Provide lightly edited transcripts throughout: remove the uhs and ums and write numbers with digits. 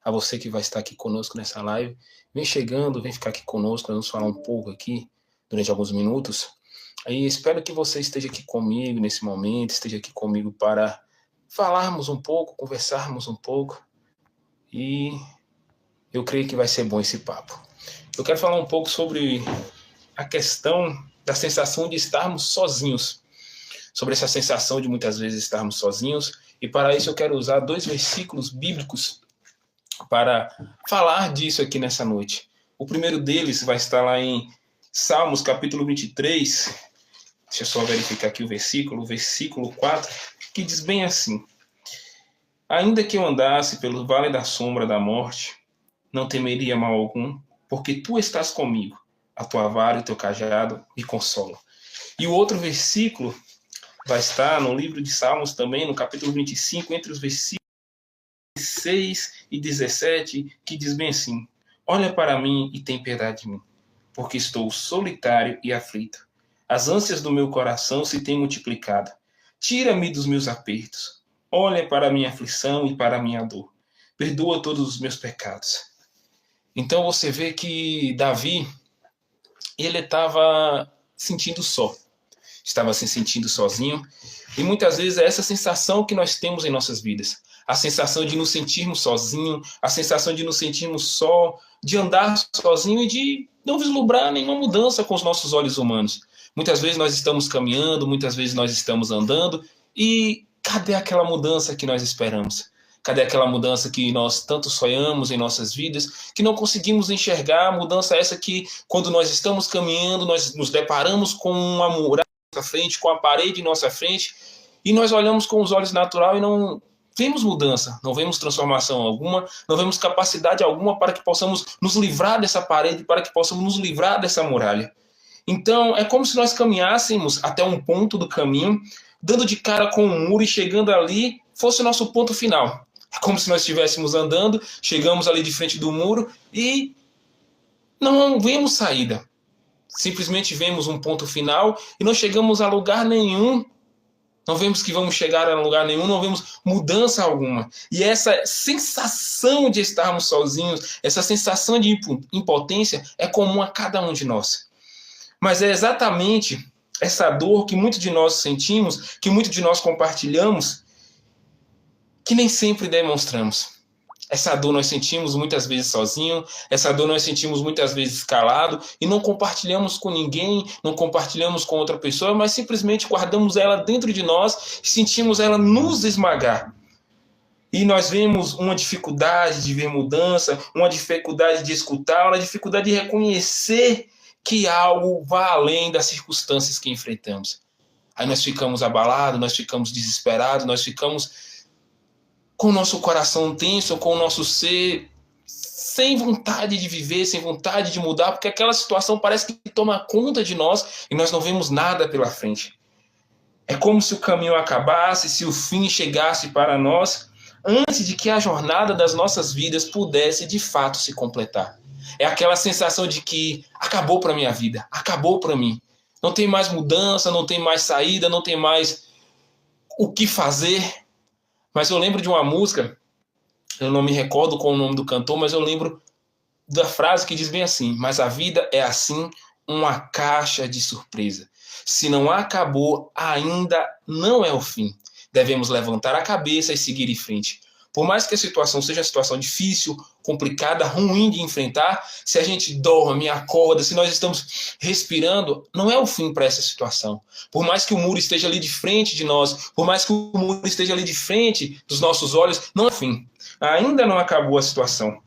a você que vai estar aqui conosco nessa live. Vem chegando, vem ficar aqui conosco, nós vamos falar um pouco aqui durante alguns minutos. Aí espero que você esteja aqui comigo nesse momento, esteja aqui comigo para falarmos um pouco, conversarmos um pouco. E eu creio que vai ser bom esse papo. Eu quero falar um pouco sobre a questão da sensação de estarmos sozinhos. Sobre essa sensação de muitas vezes estarmos sozinhos. E para isso eu quero usar 2 versículos bíblicos para falar disso aqui nessa noite. O primeiro deles vai estar lá em Salmos, capítulo 23. Deixa eu só verificar aqui o versículo 4, que diz bem assim: ainda que eu andasse pelo vale da sombra da morte, não temeria mal algum, porque tu estás comigo. A tua vara e o teu cajado me consolam. E o outro versículo vai estar no livro de Salmos também, no capítulo 25, entre os versículos 16 e 17, que diz bem assim: olha para mim e tem piedade de mim, porque estou solitário e aflito. As ânsias do meu coração se têm multiplicado. Tira-me dos meus apertos. Olha para a minha aflição e para a minha dor. Perdoa todos os meus pecados. Então você vê que Davi, ele estava sentindo só. Estava se sentindo sozinho. E muitas vezes é essa sensação que nós temos em nossas vidas. A sensação de nos sentirmos sozinhos, a sensação de nos sentirmos só, de andar sozinho e de não vislumbrar nenhuma mudança com os nossos olhos humanos. Muitas vezes nós estamos caminhando, muitas vezes nós estamos andando, e cadê aquela mudança que nós esperamos? Cadê aquela mudança que nós tanto sonhamos em nossas vidas, que não conseguimos enxergar? A mudança essa que, quando nós estamos caminhando, nós nos deparamos com uma muralha à nossa frente, com a parede em nossa frente, e nós olhamos com os olhos naturais e não vemos mudança, não vemos transformação alguma, não vemos capacidade alguma para que possamos nos livrar dessa parede, para que possamos nos livrar dessa muralha. Então, é como se nós caminhássemos até um ponto do caminho, dando de cara com um muro e chegando ali, fosse o nosso ponto final. É como se nós estivéssemos andando, chegamos ali de frente do muro e não vemos saída. Simplesmente vemos um ponto final e não chegamos a lugar nenhum. Não vemos que vamos chegar a lugar nenhum, não vemos mudança alguma. E essa sensação de estarmos sozinhos, essa sensação de impotência é comum a cada um de nós. Mas é exatamente essa dor que muitos de nós sentimos, que muitos de nós compartilhamos, que nem sempre demonstramos. Essa dor nós sentimos muitas vezes sozinho, essa dor nós sentimos muitas vezes calado e não compartilhamos com ninguém, não compartilhamos com outra pessoa, mas simplesmente guardamos ela dentro de nós e sentimos ela nos esmagar. E nós vemos uma dificuldade de ver mudança, uma dificuldade de escutar, uma dificuldade de reconhecer que algo vá além das circunstâncias que enfrentamos. Aí nós ficamos abalados, nós ficamos desesperados, nós ficamos com o nosso coração tenso, com o nosso ser sem vontade de viver, sem vontade de mudar, porque aquela situação parece que toma conta de nós e nós não vemos nada pela frente. É como se o caminho acabasse, se o fim chegasse para nós, antes de que a jornada das nossas vidas pudesse de fato se completar. É aquela sensação de que acabou para a minha vida, acabou para mim. Não tem mais mudança, não tem mais saída, não tem mais o que fazer. Mas eu lembro de uma música, eu não me recordo qual o nome do cantor, mas eu lembro da frase que diz bem assim: mas a vida é assim, uma caixa de surpresa. Se não acabou, ainda não é o fim. Devemos levantar a cabeça e seguir em frente. Por mais que a situação seja uma situação difícil, complicada, ruim de enfrentar, se a gente dorme, acorda, se nós estamos respirando, não é o fim para essa situação. Por mais que o muro esteja ali de frente de nós, por mais que o muro esteja ali de frente dos nossos olhos, não é o fim. Ainda não acabou a situação.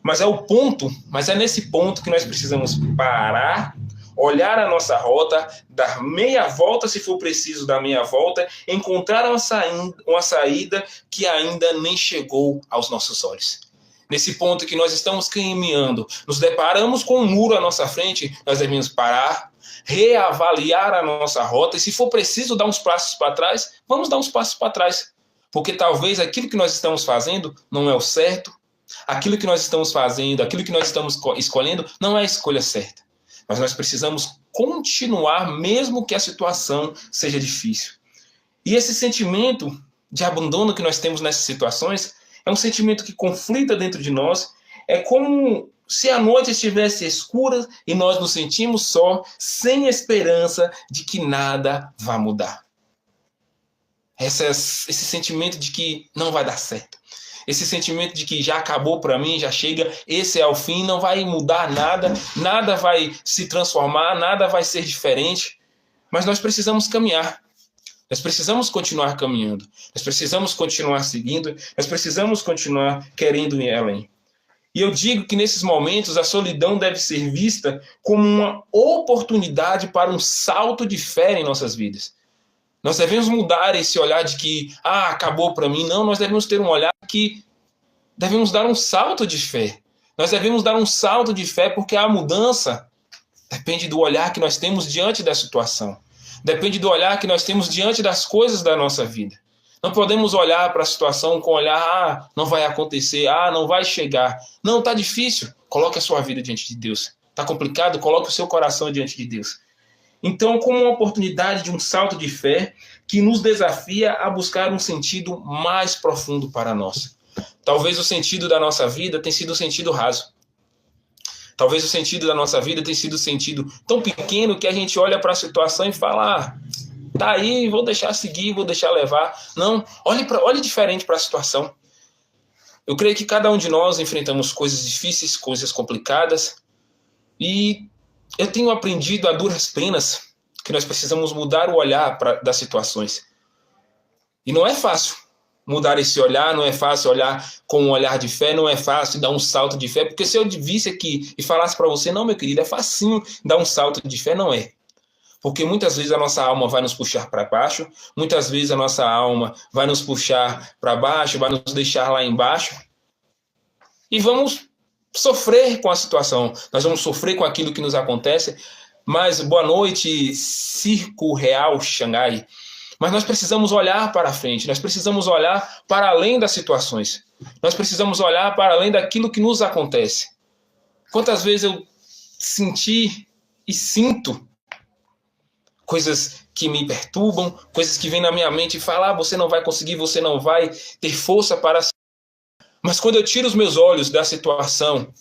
Mas é nesse ponto que nós precisamos parar, olhar a nossa rota, dar meia volta, se for preciso dar meia volta, encontrar uma saída que ainda nem chegou aos nossos olhos. Nesse ponto que nós estamos caminhando, nos deparamos com um muro à nossa frente, nós devemos parar, reavaliar a nossa rota, e se for preciso dar uns passos para trás, vamos dar uns passos para trás. Porque talvez aquilo que nós estamos fazendo não é o certo, aquilo que nós estamos fazendo, aquilo que nós estamos escolhendo não é a escolha certa. Mas nós precisamos continuar mesmo que a situação seja difícil. E esse sentimento de abandono que nós temos nessas situações é um sentimento que conflita dentro de nós, é como se a noite estivesse escura e nós nos sentimos só, sem esperança de que nada vá mudar. Esse sentimento de que não vai dar certo. Esse sentimento de que já acabou para mim, já chega, esse é o fim, não vai mudar nada, nada vai se transformar, nada vai ser diferente. Mas nós precisamos caminhar. Nós precisamos continuar caminhando. Nós precisamos continuar seguindo. Nós precisamos continuar querendo ir além. E eu digo que nesses momentos a solidão deve ser vista como uma oportunidade para um salto de fé em nossas vidas. Nós devemos mudar esse olhar de que, acabou para mim. Não, nós devemos ter um olhar que devemos dar um salto de fé. Nós devemos dar um salto de fé porque a mudança depende do olhar que nós temos diante da situação. Depende do olhar que nós temos diante das coisas da nossa vida. Não podemos olhar para a situação com olhar, não vai acontecer, não vai chegar. Não, está difícil. Coloque a sua vida diante de Deus. Está complicado? Coloque o seu coração diante de Deus. Então, como uma oportunidade de um salto de fé que nos desafia a buscar um sentido mais profundo para nós. Talvez o sentido da nossa vida tenha sido um sentido raso. Talvez o sentido da nossa vida tenha sido um sentido tão pequeno que a gente olha para a situação e fala, tá aí, vou deixar seguir, vou deixar levar. Não, olhe diferente para a situação. Eu creio que cada um de nós enfrentamos coisas difíceis, coisas complicadas, e eu tenho aprendido a duras penas que nós precisamos mudar o olhar das situações. E não é fácil mudar esse olhar, não é fácil olhar com um olhar de fé, não é fácil dar um salto de fé, porque se eu visse aqui e falasse para você, não, meu querido, é facinho dar um salto de fé, não é. Porque muitas vezes a nossa alma vai nos puxar para baixo, muitas vezes a nossa alma vai nos puxar para baixo, vai nos deixar lá embaixo, e vamos sofrer com a situação, nós vamos sofrer com aquilo que nos acontece. Mas boa noite, Circo Real Xangai. Mas nós precisamos olhar para frente, nós precisamos olhar para além das situações. Nós precisamos olhar para além daquilo que nos acontece. Quantas vezes eu senti e sinto coisas que me perturbam, coisas que vêm na minha mente e falam, você não vai conseguir, você não vai ter força para... Mas quando eu tiro os meus olhos da situação,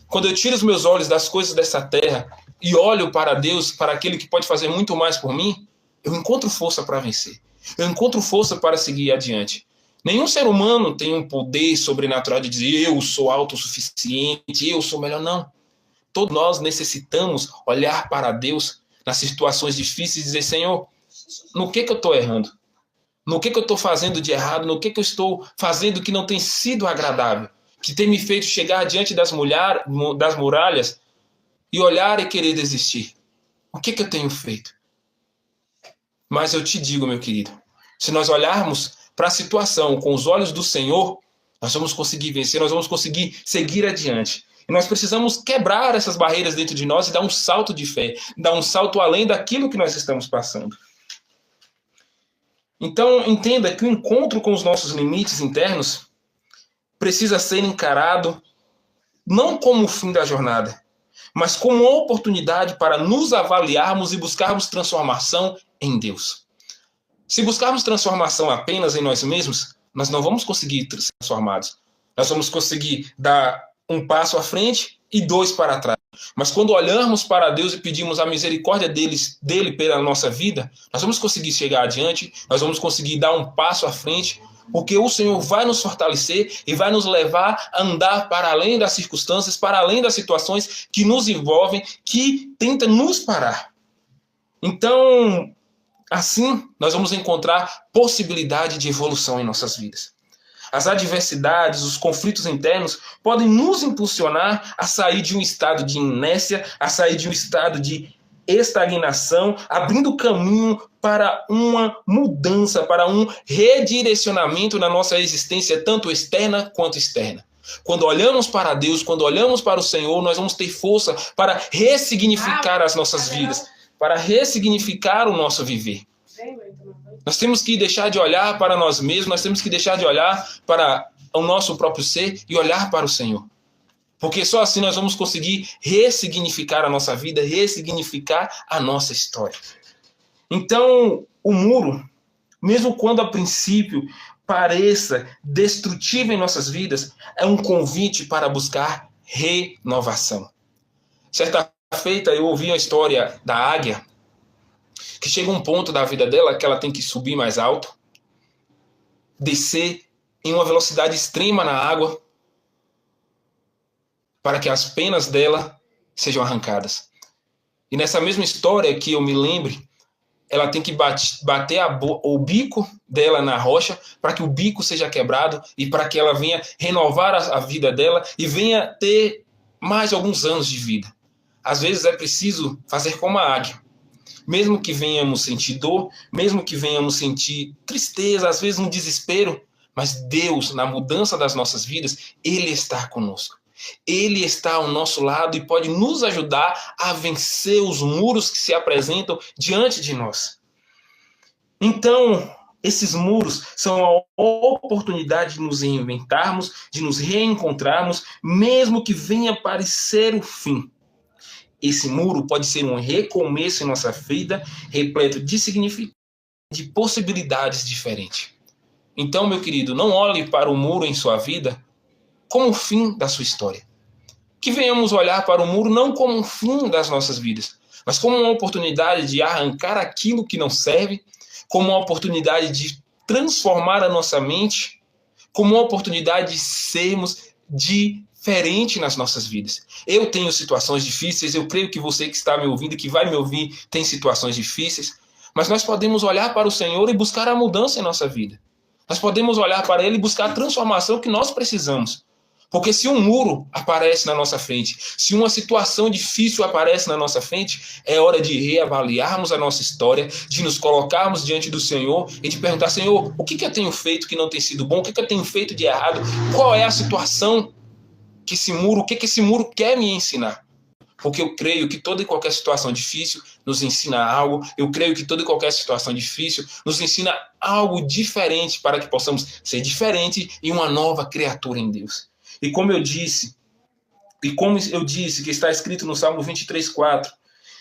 quando eu tiro os meus olhos das coisas dessa terra e olho para Deus, para aquele que pode fazer muito mais por mim, eu encontro força para vencer. Eu encontro força para seguir adiante. Nenhum ser humano tem um poder sobrenatural de dizer eu sou autossuficiente, eu sou melhor. Não. Todos nós necessitamos olhar para Deus nas situações difíceis e dizer, Senhor, no que eu estou errando? No que eu estou fazendo de errado? No que eu estou fazendo que não tem sido agradável? Que tem me feito chegar diante das muralhas e olhar e querer desistir? O que eu tenho feito? Mas eu te digo, meu querido, se nós olharmos para a situação com os olhos do Senhor, nós vamos conseguir vencer, nós vamos conseguir seguir adiante. E nós precisamos quebrar essas barreiras dentro de nós e dar um salto de fé, dar um salto além daquilo que nós estamos passando. Então, entenda que o encontro com os nossos limites internos precisa ser encarado não como o fim da jornada, mas como uma oportunidade para nos avaliarmos e buscarmos transformação em Deus. Se buscarmos transformação apenas em nós mesmos, nós não vamos conseguir ser transformados. Nós vamos conseguir dar um passo à frente e 2 para trás. Mas quando olhamos para Deus e pedimos a misericórdia dele pela nossa vida, nós vamos conseguir chegar adiante, nós vamos conseguir dar um passo à frente, porque o Senhor vai nos fortalecer e vai nos levar a andar para além das circunstâncias, para além das situações que nos envolvem, que tentam nos parar. Então, assim, nós vamos encontrar possibilidade de evolução em nossas vidas. As adversidades, os conflitos internos podem nos impulsionar a sair de um estado de inércia, a sair de um estado de estagnação, abrindo caminho para uma mudança, para um redirecionamento na nossa existência, tanto externa quanto externa. Quando olhamos para Deus, quando olhamos para o Senhor, nós vamos ter força para ressignificar as nossas vidas, para ressignificar o nosso viver. Nós temos que deixar de olhar para nós mesmos, nós temos que deixar de olhar para o nosso próprio ser e olhar para o Senhor. Porque só assim nós vamos conseguir ressignificar a nossa vida, ressignificar a nossa história. Então, o muro, mesmo quando a princípio pareça destrutiva em nossas vidas, é um convite para buscar renovação. Certa feita, eu ouvi a história da águia, que chega um ponto da vida dela que ela tem que subir mais alto, descer em uma velocidade extrema na água, para que as penas dela sejam arrancadas. E nessa mesma história que eu me lembre, ela tem que bater o bico dela na rocha para que o bico seja quebrado e para que ela venha renovar a vida dela e venha ter mais alguns anos de vida. Às vezes é preciso fazer como a águia. Mesmo que venhamos sentir dor, mesmo que venhamos sentir tristeza, às vezes um desespero, mas Deus, na mudança das nossas vidas, Ele está conosco. Ele está ao nosso lado e pode nos ajudar a vencer os muros que se apresentam diante de nós. Então, esses muros são a oportunidade de nos reinventarmos, de nos reencontrarmos, mesmo que venha parecer o fim. Esse muro pode ser um recomeço em nossa vida, repleto de significado, de possibilidades diferentes. Então, meu querido, não olhe para o muro em sua vida como o fim da sua história. Que venhamos olhar para o muro não como um fim das nossas vidas, mas como uma oportunidade de arrancar aquilo que não serve, como uma oportunidade de transformar a nossa mente, como uma oportunidade de sermos diferentes nas nossas vidas. Eu tenho situações difíceis, eu creio que você que está me ouvindo, que vai me ouvir, tem situações difíceis, mas nós podemos olhar para o Senhor e buscar a mudança em nossa vida. Nós podemos olhar para Ele e buscar a transformação que nós precisamos. Porque se um muro aparece na nossa frente, se uma situação difícil aparece na nossa frente, é hora de reavaliarmos a nossa história, de nos colocarmos diante do Senhor e de perguntar: Senhor, o que eu tenho feito que não tem sido bom? O que eu tenho feito de errado? Qual é a situação que esse muro, o que esse muro quer me ensinar? Porque eu creio que toda e qualquer situação difícil nos ensina algo. Eu creio que toda e qualquer situação difícil nos ensina algo diferente para que possamos ser diferente e uma nova criatura em Deus. E como eu disse, que está escrito no Salmo 23:4,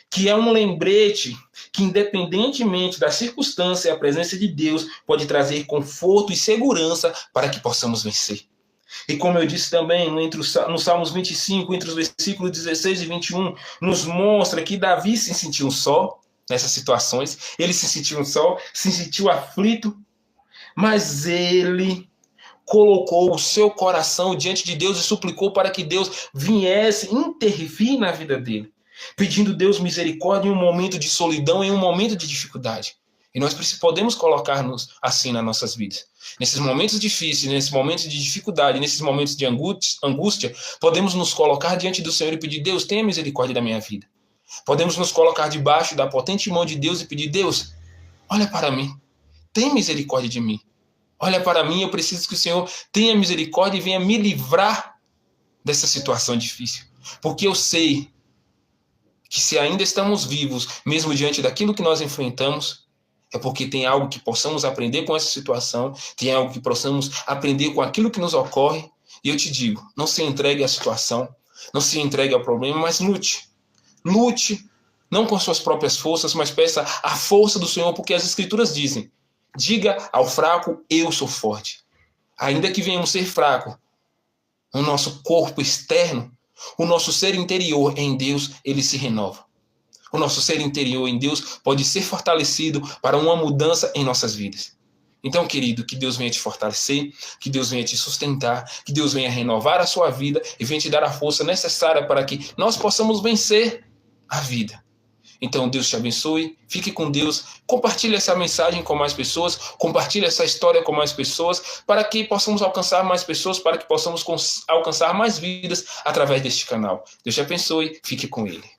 que é um lembrete que, independentemente da circunstância, a presença de Deus pode trazer conforto e segurança para que possamos vencer. E como eu disse também, no Salmos 25, entre os versículos 16 e 21, nos mostra que Davi se sentiu só nessas situações, ele se sentiu só, se sentiu aflito, mas ele colocou o seu coração diante de Deus e suplicou para que Deus viesse intervir na vida dele, pedindo Deus misericórdia em um momento de solidão, em um momento de dificuldade. E nós podemos colocar-nos assim nas nossas vidas. Nesses momentos difíceis, nesses momentos de dificuldade, nesses momentos de angústia, podemos nos colocar diante do Senhor e pedir: Deus, tenha misericórdia da minha vida. Podemos nos colocar debaixo da potente mão de Deus e pedir: Deus, olha para mim, tenha misericórdia de mim. Olha para mim, eu preciso que o Senhor tenha misericórdia e venha me livrar dessa situação difícil. Porque eu sei que se ainda estamos vivos, mesmo diante daquilo que nós enfrentamos, é porque tem algo que possamos aprender com essa situação, tem algo que possamos aprender com aquilo que nos ocorre. E eu te digo, não se entregue à situação, não se entregue ao problema, mas lute. Lute, não com suas próprias forças, mas peça a força do Senhor, porque as Escrituras dizem: diga ao fraco, eu sou forte. Ainda que venhamos ser fracos, o nosso corpo externo, o nosso ser interior em Deus, ele se renova. O nosso ser interior em Deus pode ser fortalecido para uma mudança em nossas vidas. Então, querido, que Deus venha te fortalecer, que Deus venha te sustentar, que Deus venha renovar a sua vida e venha te dar a força necessária para que nós possamos vencer a vida. Então, Deus te abençoe, fique com Deus, compartilhe essa mensagem com mais pessoas, compartilhe essa história com mais pessoas, para que possamos alcançar mais pessoas, para que possamos alcançar mais vidas através deste canal. Deus te abençoe, fique com Ele.